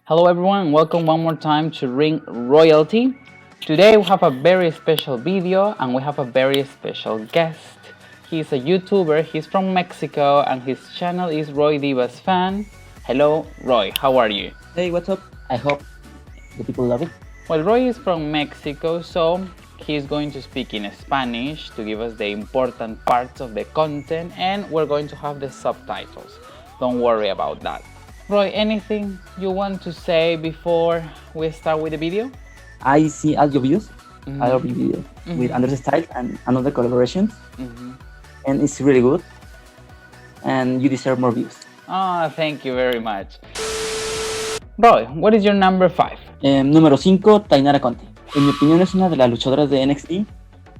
Hello everyone, welcome one more time to Ring Royalty. Today we have a very special video and we have a very special guest. He's a YouTuber, he's from Mexico and his channel is RoiDivasFan. Hello Roy, how are you? Hey, what's up? I hope the people love it. Well, Roy is from Mexico, so he's going to speak in Spanish to give us the important parts of the content and we're going to have the subtitles. Don't worry about that. Roy, anything you want to say before we start with the video? I see all your videos, all of your videos with Andres Style and another collaborations, and it's really good. And you deserve more views. Oh, thank you very much. Roy, what is your number 5? Número 5, Tainara Conte. En mi opinión es una de las luchadoras de NXT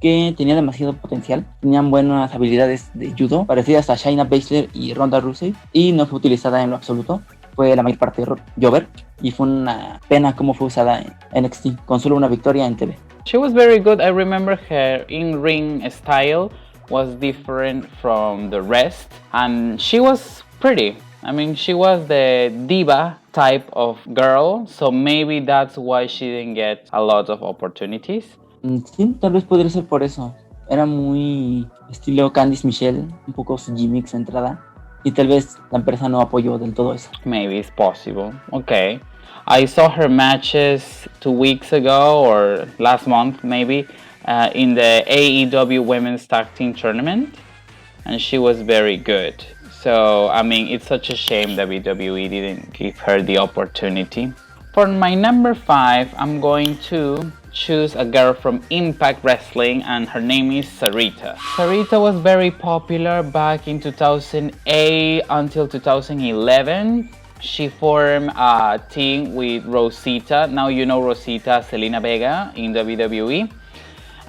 que tenía demasiado potencial. Tenían buenas habilidades de judo, parecidas a Shayna Baszler y Ronda Rousey, y no fue utilizada en lo absoluto. Fue la mayor parte de Jover y fue una pena cómo fue usada en NXT con solo una victoria en TV. She was very good. I remember her in-ring style was different from the rest and she was pretty. I mean, she was the diva type of girl, so maybe that's why she didn't get a lot of opportunities. Sí, tal vez podría ser por eso. Era muy estilo Candice Michelle, un poco su gimmicks entrada. Y tal vez la empresa no apoyó del todo eso. Maybe it's possible. Okay. I saw her matches 2 weeks ago or last month maybe in the AEW Women's Tag Team Tournament and she was very good. So, I mean, it's such a shame WWE didn't give her the opportunity. For my number 5, I'm going to choose a girl from Impact Wrestling and her name is Sarita. Sarita was very popular back in 2008 until 2011. She formed a team with Rosita. Now you know Rosita, Selena Vega in WWE.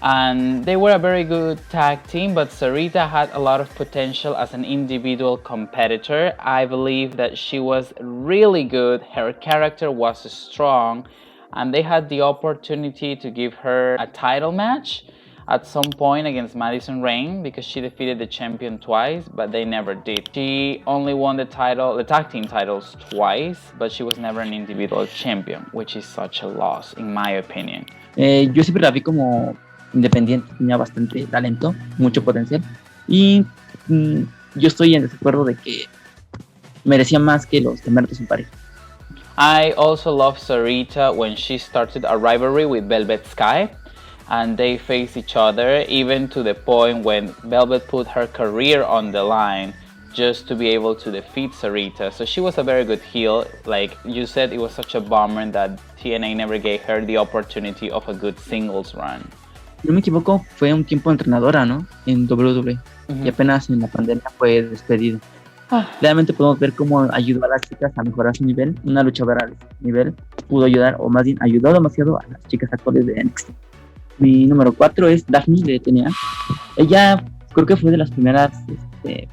And they were a very good tag team, but Sarita had a lot of potential as an individual competitor. I believe that she was really good, her character was strong, and they had the opportunity to give her a title match at some point against Madison Rayne because she defeated the champion twice, but they never did. She only won the tag team titles twice, but she was never an individual champion, which is such a loss in my opinion. Yo siempre la vi como independiente, tenía bastante talento, mucho potencial, y yo estoy en desacuerdo de que merecía más que los campeonatos en pareja. I also love Sarita when she started a rivalry with Velvet Sky and they faced each other even to the point when Velvet put her career on the line just to be able to defeat Sarita. So she was a very good heel. Like you said, it was such a bummer that TNA never gave her the opportunity of a good singles run. Si no me equivoco, fue un tiempo entrenadora, ¿no? En WWE. Y apenas en la pandemia fue despedida. Realmente podemos ver cómo ayudó a las chicas a mejorar su nivel. Una luchadora de ese nivel pudo ayudar, o más bien ayudó demasiado a las chicas actuales de NXT. Mi número 4 es Daphne de TNA. Ella creo que fue de las primeras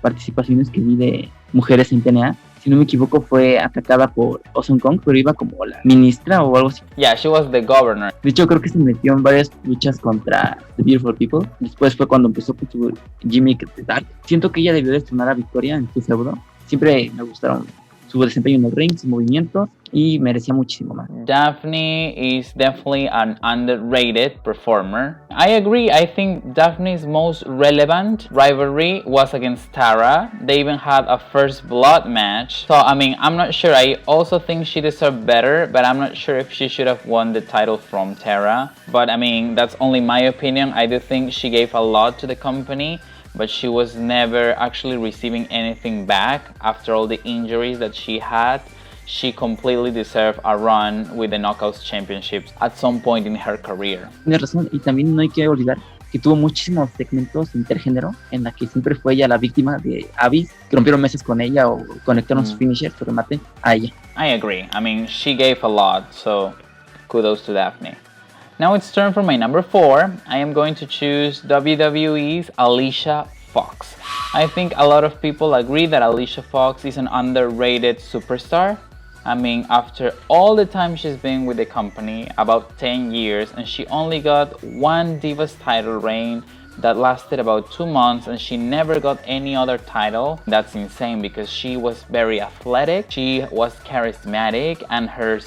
participaciones que vi de mujeres en TNA. Si no me equivoco, fue atacada por Awesome Kong, pero iba como la ministra o algo así. Yeah, she was the governor. De hecho, creo que se metió en varias luchas contra The Beautiful People. Después fue cuando empezó con su gimmick de Dark. Siento que ella debió de estrenar a Victoria en su feudo. Siempre me gustaron su desempeño en los rings, sus movimientos, y merecía muchísimo más. Daphne is definitely an underrated performer. I agree. I think Daphne's most relevant rivalry was against Tara. They even had a first blood match. So, I mean, I'm not sure. I also think she deserved better, but I'm not sure if she should have won the title from Tara. But, I mean, that's only my opinion. I do think she gave a lot to the company, but she was never actually receiving anything back after all the injuries that she had. She completely deserved a run with the Knockouts Championships at some point in her career. Tienes razón, y también no hay que olvidar que tuvo muchísimos segmentos intergénero en la que siempre fue ella la víctima de Abyss, que rompieron mesas con ella o conectaron su finisher, su remate, a ella. I agree. I mean, she gave a lot, so kudos to Daphne. Now it's turn for my number 4. I am going to choose WWE's Alicia Fox. I think a lot of people agree that Alicia Fox is an underrated superstar. I mean, after all the time she's been with the company, about 10 years, and she only got one Divas title reign that lasted about 2 months, and she never got any other title. That's insane because she was very athletic, she was charismatic, and her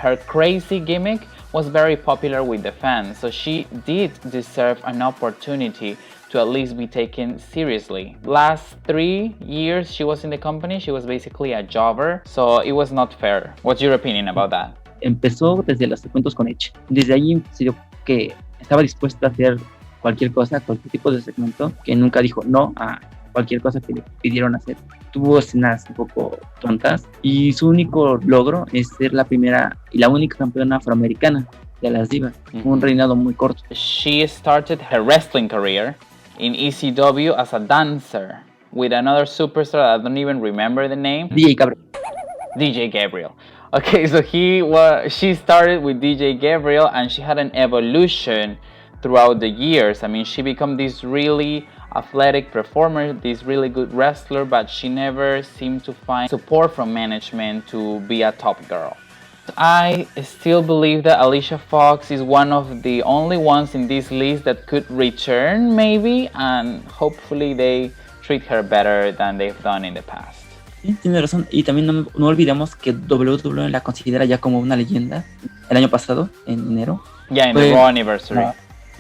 her crazy gimmick was very popular with the fans. So she did deserve an opportunity to at least be taken seriously. Last 3 years she was in the company, she was basically a jobber, so it was not fair. What's your opinion about that? Empezó desde los segmentos con Edge. Desde ahí se dio que estaba dispuesta a hacer cualquier cosa, cualquier tipo de segmento, que nunca dijo no a cualquier cosa que le pidieron hacer. Tuvo escenas un poco tontas y su único logro es ser la primera y la única campeona afroamericana de las divas. Un reinado muy corto. She started her wrestling career in ECW as a dancer with another superstar I don't even remember the name. DJ Gabriel. Okay, so she started with DJ Gabriel and she had an evolution throughout the years. I mean, she became this really athletic performer, this really good wrestler, but she never seemed to find support from management to be a top girl. I still believe that Alicia Fox is one of the only ones in this list that could return, maybe, and hopefully they treat her better than they've done in the past. Sí, tiene razón, y también no olvidemos que WWE la considera ya como una leyenda. El año pasado, en enero. Yeah, in the Raw anniversary.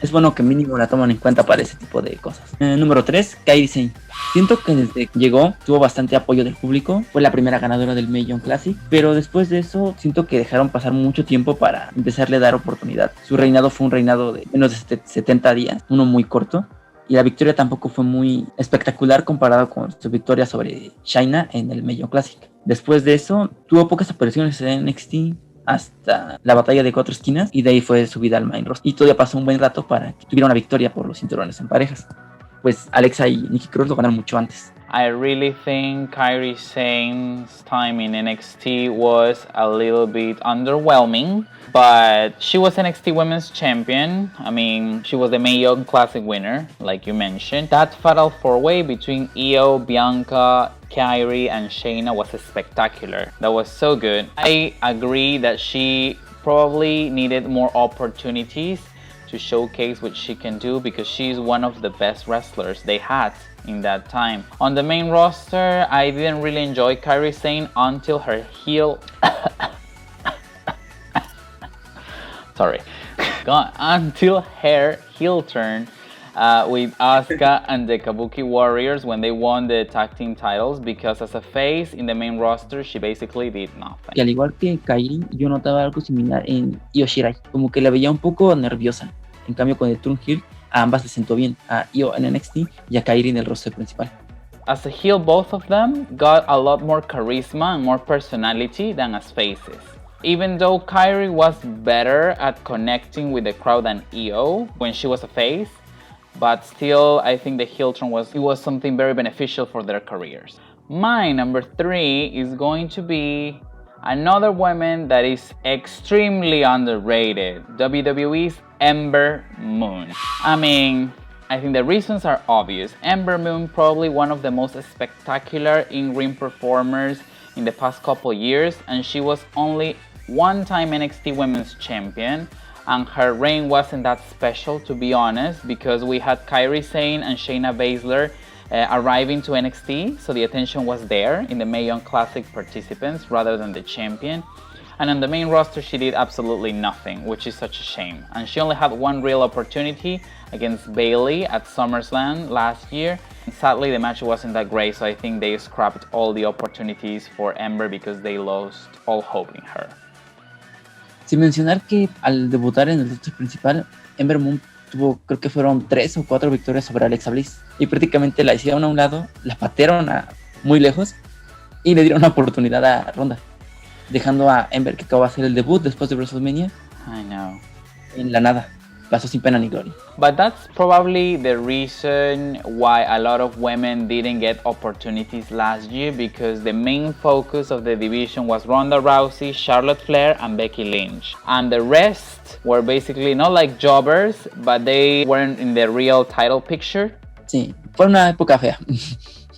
Es bueno que mínimo la toman en cuenta para ese tipo de cosas. Número 3, Kairi Sane. Siento que desde que llegó tuvo bastante apoyo del público, fue la primera ganadora del Mae Young Classic, pero después de eso siento que dejaron pasar mucho tiempo para empezarle a dar oportunidad. Su reinado fue un reinado de menos de 70 días, uno muy corto, y la victoria tampoco fue muy espectacular comparado con su victoria sobre Shayna en el Mae Young Classic. Después de eso tuvo pocas apariciones en NXT, hasta la batalla de 4 esquinas, y de ahí fue subida al main roster. Y todavía pasó un buen rato para que tuviera una victoria por los cinturones en parejas. Pues Alexa y Nikki Cross lo ganaron mucho antes. I really think Kairi Sane's time in NXT was a little bit underwhelming, but she was NXT Women's Champion. I mean, she was the Mae Young Classic winner, like you mentioned. That fatal 4-way between Io, Bianca, Kairi, and Shayna was spectacular. That was so good. I agree that she probably needed more opportunities to showcase what she can do because she's one of the best wrestlers they had in that time. On the main roster, I didn't really enjoy Kairi Sane until her heel until her heel turn with Asuka and the Kabuki Warriors when they won the tag team titles, because as a face in the main roster she basically did nothing. Y al igual que Kairi, yo notaba algo similar en Io Shirai, como que la veía un poco nerviosa. En cambio con el turn heel, a ambas les sentó bien, a Io en NXT y a Kairi en el roster principal. As a heel, both of them got a lot more charisma and more personality than as faces. Even though Kairi was better at connecting with the crowd than Io when she was a face, but still I think the heel turn was something very beneficial for their careers. My number 3 is going to be another woman that is extremely underrated, WWE's Ember Moon. I mean, I think the reasons are obvious. Ember Moon, probably one of the most spectacular in-ring performers in the past couple years, and she was only one-time NXT Women's Champion, and her reign wasn't that special, to be honest, because we had Kairi Sane and Shayna Baszler arriving to NXT, so the attention was there in the Mae Young Classic participants rather than the champion. And on the main roster she did absolutely nothing, which is such a shame. And she only had one real opportunity against Bayley at SummerSlam last year. And sadly the match wasn't that great, so I think they scrapped all the opportunities for Ember because they lost all hope in her. Sin mencionar que al debutar en el roster principal, Ember Moon tuvo, creo que fueron 3 o 4 victorias sobre Alexa Bliss, y prácticamente la hicieron a un lado, la patearon muy lejos y le dieron una oportunidad a Ronda, dejando a Ember, que acabó de hacer el debut después de WrestleMania, I know, en la nada. Pasó sin pena ni gloria. But that's probably the reason why a lot of women didn't get opportunities last year, because the main focus of the division was Ronda Rousey, Charlotte Flair, and Becky Lynch. And the rest were basically not like jobbers, but they weren't in the real title picture. Sí, fue una época fea.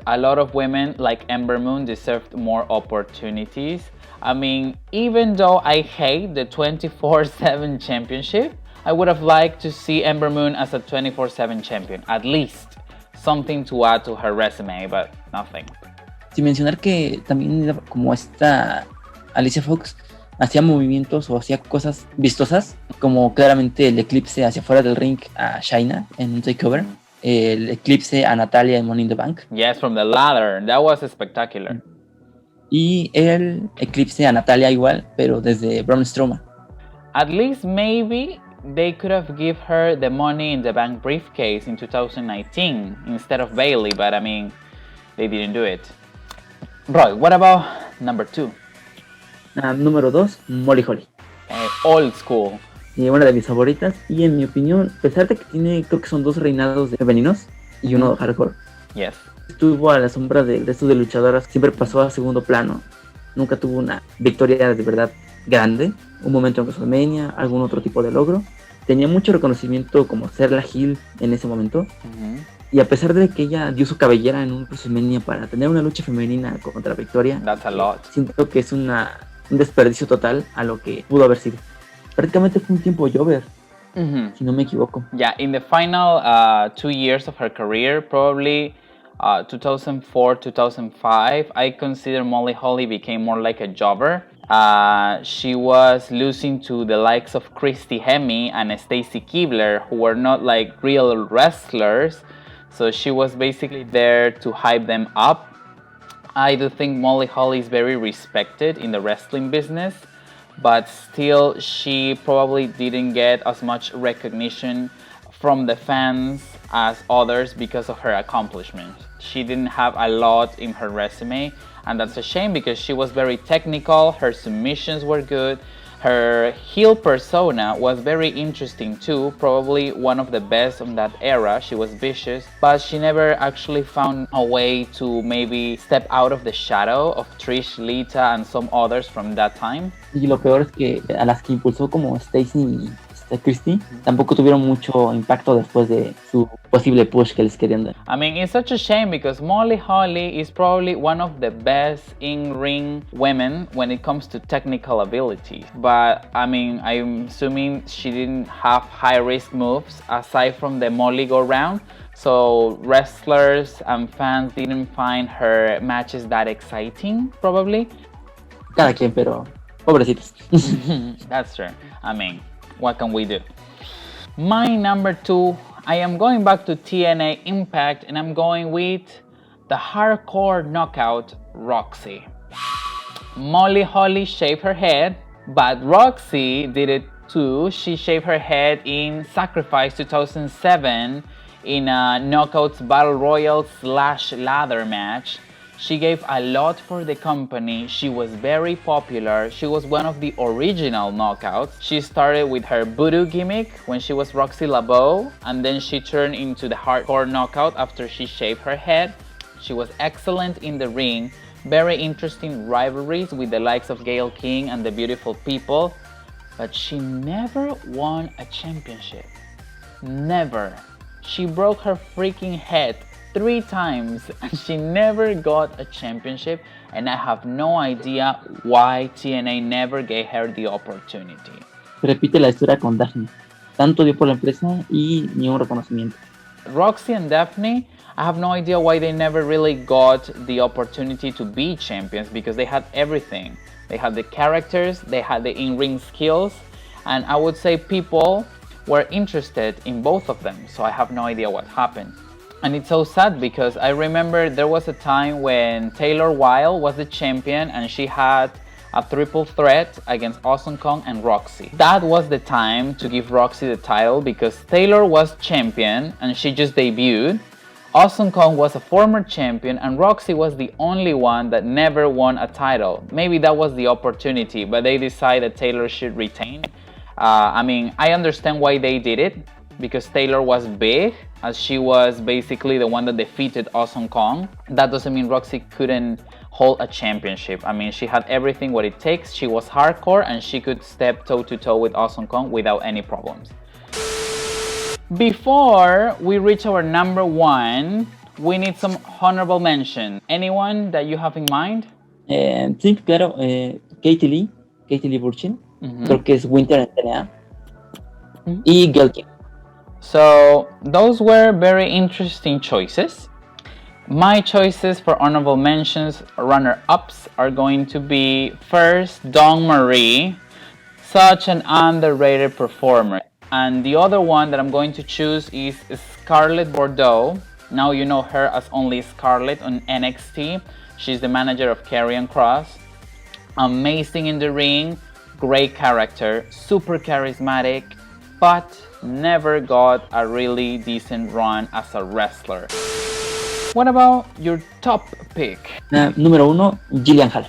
A lot of women like Ember Moon deserved more opportunities. I mean, even though I hate the 24/7 championship, I would have liked to see Ember Moon as a 24/7 champion, at least something to add to her resume, but nothing. Sin mencionar que también como esta Alicia Fox hacía movimientos o hacía cosas vistosas, como claramente el eclipse hacia fuera del ring a Shayna en un takeover, el eclipse a Natalia en Money in the Bank. Yes, from the ladder, that was spectacular. Y el eclipse a Natalia igual, pero desde Braun Strowman. At least maybe they could have give her the Money in the Bank briefcase in 2019 instead of Bayley, but I mean, they didn't do it. Roy, what about number 2? Número 2, Molly Holly. Old school. Una de mis favoritas, y en mi opinión, a pesar de que tiene, creo que son 2 reinados femeninos y uno hardcore. Yes. Estuvo a la sombra del resto de luchadoras, siempre pasó a segundo plano. Nunca tuvo una victoria de verdad grande, un momento en WrestleMania, algún otro tipo de logro. Tenía mucho reconocimiento como ser la heel en ese momento. Y a pesar de que ella dio su cabellera en un WrestleMania para tener una lucha femenina contra Victoria, That's a lot. Siento que es un desperdicio total a lo que pudo haber sido. Prácticamente fue un tiempo Jover, si no me equivoco. Yeah, in the final 2 years of her career, probably 2004, 2005, I consider Molly Holly became more like a jobber. She was losing to the likes of Christy Hemme and Stacy Keibler, who were not like real wrestlers. So she was basically there to hype them up. I do think Molly Holly is very respected in the wrestling business, but still she probably didn't get as much recognition from the fans as others because of her accomplishments. She didn't have a lot in her resume, and that's a shame because she was very technical, her submissions were good, her heel persona was very interesting too, probably one of the best in that era. She was vicious, but she never actually found a way to maybe step out of the shadow of Trish, Lita, and some others from that time. Y lo peor es que a las que impulsó como Stacy y Christy tampoco tuvieron mucho impacto después de su posible push que les querían dar. I mean, it's such a shame because Molly Holly is probably one of the best in-ring women when it comes to technical ability. But I mean, I'm assuming she didn't have high-risk moves aside from the Molly go-round. So wrestlers and fans didn't find her matches that exciting, probably. Cada quien, pero pobrecitos. That's true. I mean, what can we do? My number 2, I am going back to TNA Impact and I'm going with the hardcore knockout Roxy. Molly Holly shaved her head, but Roxy did it too. She shaved her head in Sacrifice 2007 in a Knockouts Battle Royal / ladder match. She gave a lot for the company. She was very popular. She was one of the original knockouts. She started with her voodoo gimmick when she was Roxy LaBeau, and then she turned into the hardcore knockout after she shaved her head. She was excellent in the ring. Very interesting rivalries with the likes of Gail King and the Beautiful People, but she never won a championship. Never. She broke her freaking head 3 times and she never got a championship, and I have no idea why TNA never gave her the opportunity. Repite la historia con Daphne. Tanto dio por la empresa y ni un reconocimiento. Roxy and Daphne, I have no idea why they never really got the opportunity to be champions, because they had everything. They had the characters, they had the in-ring skills, and I would say people were interested in both of them, so I have no idea what happened. And it's so sad because I remember there was a time when Taylor Wilde was the champion and she had a triple threat against Awesome Kong and Roxy. That was the time to give Roxy the title because Taylor was champion and she just debuted. Awesome Kong was a former champion and Roxy was the only one that never won a title. Maybe that was the opportunity, but they decided Taylor should retain. I mean, I understand why they did it, because Taylor was big, as she was basically the one that defeated Awesome Kong. That doesn't mean Roxy couldn't hold a championship. I mean, she had everything what it takes. She was hardcore and she could step toe to toe with Awesome Kong without any problems. Before we reach our number 1, we need some honorable mention. Anyone that you have in mind? Sí, claro, Katie Lee Burchin. Creo que es Winter en TNA. y Girl King. So those were very interesting choices. My choices for honorable mentions, runner-ups, are going to be first, Dawn Marie, such an underrated performer. And the other one that I'm going to choose is Scarlett Bordeaux. Now you know her as only Scarlett on NXT. She's the manager of Karrion Kross. Amazing in the ring, great character, super charismatic, but never got a really decent run as a wrestler. What about your top pick? Número 1, Jillian Hall.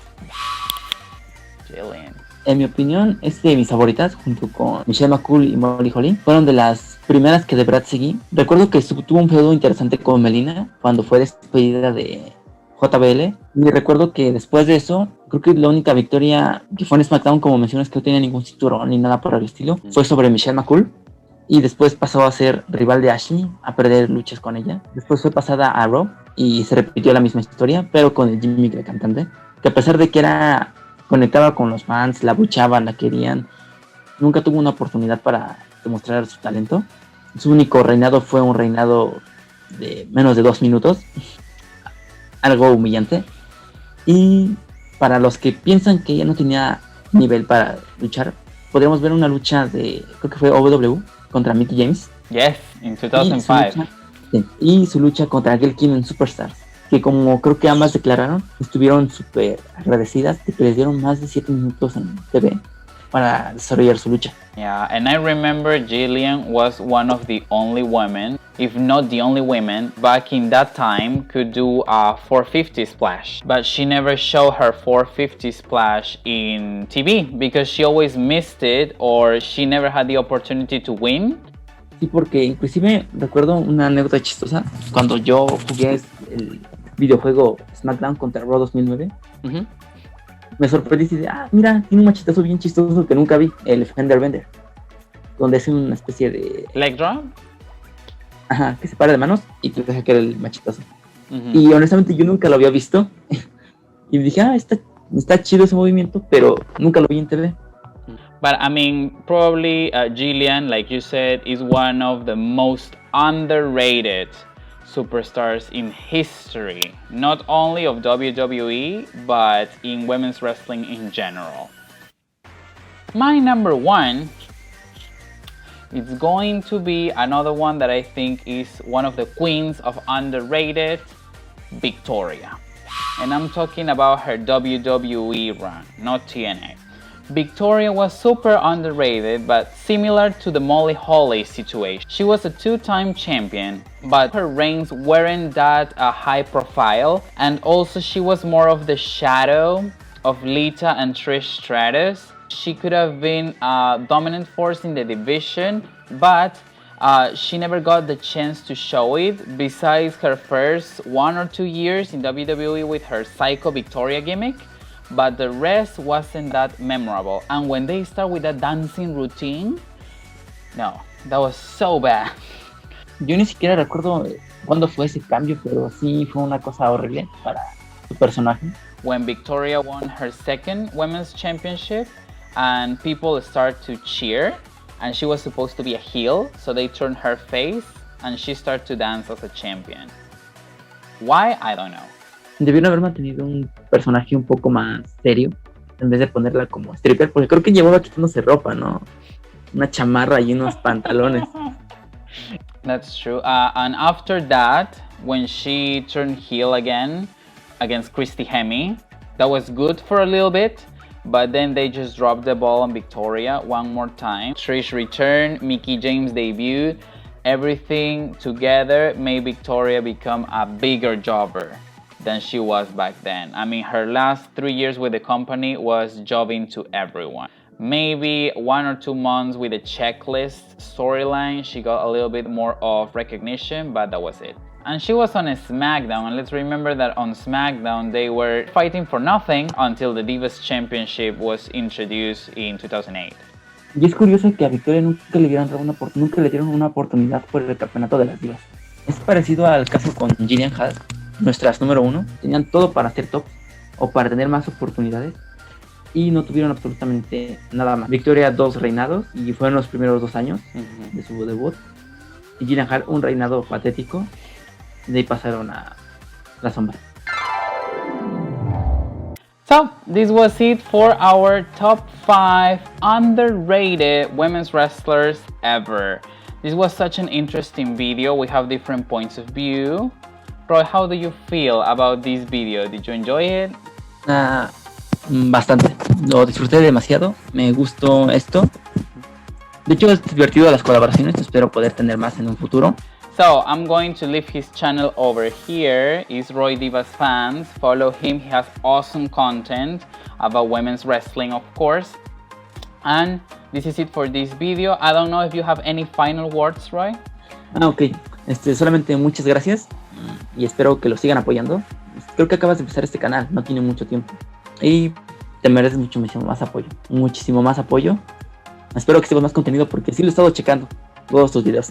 Jillian. En mi opinión, es de mis favoritas, junto con Michelle McCool y Molly Holly. Fueron de las primeras que de verdad seguí. Recuerdo que tuvo un feudo interesante con Melina cuando fue despedida de JBL. Y recuerdo que después de eso, creo que la única victoria que fue en SmackDown, como mencionas, que no tenía ningún cinturón ni nada por el estilo, fue sobre Michelle McCool. Y después pasó a ser rival de Ashley, a perder luchas con ella. Después fue pasada a Raw y se repitió la misma historia, pero con el Jimmy, el cantante, que a pesar de que conectaba con los fans, la buchaban, la querían, nunca tuvo una oportunidad para demostrar su talento. Su único reinado fue un reinado de menos de 2 minutos, algo humillante. Y para los que piensan que ella no tenía nivel para luchar, podríamos ver una lucha de, creo que fue OW, contra Mickie James. Yes, in 2005. Y su lucha contra Gail Kim en Superstars, que como creo que ambas declararon, estuvieron súper agradecidas de que les dieron más de 7 minutos en TV para desarrollar su lucha. Yeah, and I remember Jillian was one of the only women, if not the only women, back in that time could do a 450 splash. But she never showed her 450 splash in TV because she always missed it or she never had the opportunity to win. Sí, porque inclusive recuerdo una anécdota chistosa. Cuando yo jugué el videojuego SmackDown contra Raw 2009, me sorprendí y dije, mira, tiene un machetazo bien chistoso que nunca vi, el Fender Bender, donde es una especie de... ¿Leg drop? Ajá, que se para de manos y te deja caer el machetazo. Y honestamente yo nunca lo había visto. Y dije, está chido ese movimiento, pero nunca lo vi en TV. But I mean, probably Jillian, like you said, is one of the most underrated superstars in history, not only of WWE, but in women's wrestling in general. My number one is going to be another one that I think is one of the queens of underrated, Victoria. And I'm talking about her WWE run, not TNA. Victoria was super underrated, but similar to the Molly Holly situation. She was a 2-time champion, but her reigns weren't that high profile, and also she was more of the shadow of Lita and Trish Stratus. She could have been a dominant force in the division, but she never got the chance to show it, besides her first 1 or 2 years in WWE with her Psycho Victoria gimmick. But the rest wasn't that memorable. And when they start with that dancing routine, no, that was so bad. Yo ni siquiera recuerdo cuándo fue ese cambio, pero sí fue una cosa horrible para su personaje. When Victoria won her second women's championship and people start to cheer, and she was supposed to be a heel, so they turned her face and she started to dance as a champion. Why? I don't know. Debieron haber mantenido un personaje un poco más serio en vez de ponerla como stripper, porque creo que llevaba quitándose ropa, ¿no? Una chamarra y unos pantalones. That's true. And after that, when she turned heel again against Christy Hemme, that was good for a little bit, but then they just dropped the ball on Victoria one more time. Trish returned, Mickie James debuted. Everything together made Victoria become a bigger jobber than she was back then. I mean, her last 3 years with the company was jobbing to everyone. Maybe 1 or 2 months with a checklist storyline, she got a little bit more of recognition, but that was it. And she was on a SmackDown, and let's remember that on SmackDown they were fighting for nothing until the Divas Championship was introduced in 2008. Y es curioso que a Victoria nunca le dieron una oportunidad por el campeonato de las divas. Es parecido al caso con Jillian Hall. Nuestras número 1 tenían todo para ser top o para tener más oportunidades y no tuvieron absolutamente nada más. Victoria 2 reinados y fueron los primeros 2 años de su debut. Y Gina Hall un reinado patético. De ahí pasaron a la sombra. So, this was it for our top 5 underrated women's wrestlers ever. This was such an interesting video. We have different points of view. Roy, how do you feel about this video? Did you enjoy it? Bastante. Lo disfruté demasiado. Me gustó esto. De hecho, es divertido las colaboraciones. Espero poder tener más en un futuro. So, I'm going to leave his channel over here. It's RoiDivasFan. Follow him. He has awesome content about women's wrestling, of course. And this is it for this video. I don't know if you have any final words, Roy. Ok. Solamente muchas gracias. Y espero que lo sigan apoyando. Creo que acabas de empezar este canal. No tiene mucho tiempo. Y te mereces muchísimo más apoyo. Muchísimo más apoyo. Espero que sigas más contenido porque sí lo he estado checando. Todos tus videos.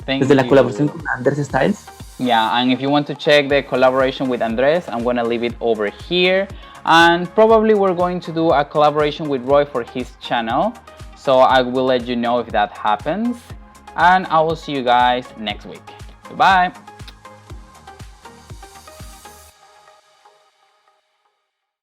Desde la colaboración con Andrés Styles. Yeah, and if you want to check the collaboration with Andres, I'm gonna leave it over here. And probably we're going to do a collaboration with Roy for his channel. So I will let you know if that happens. And I will see you guys next week. Goodbye.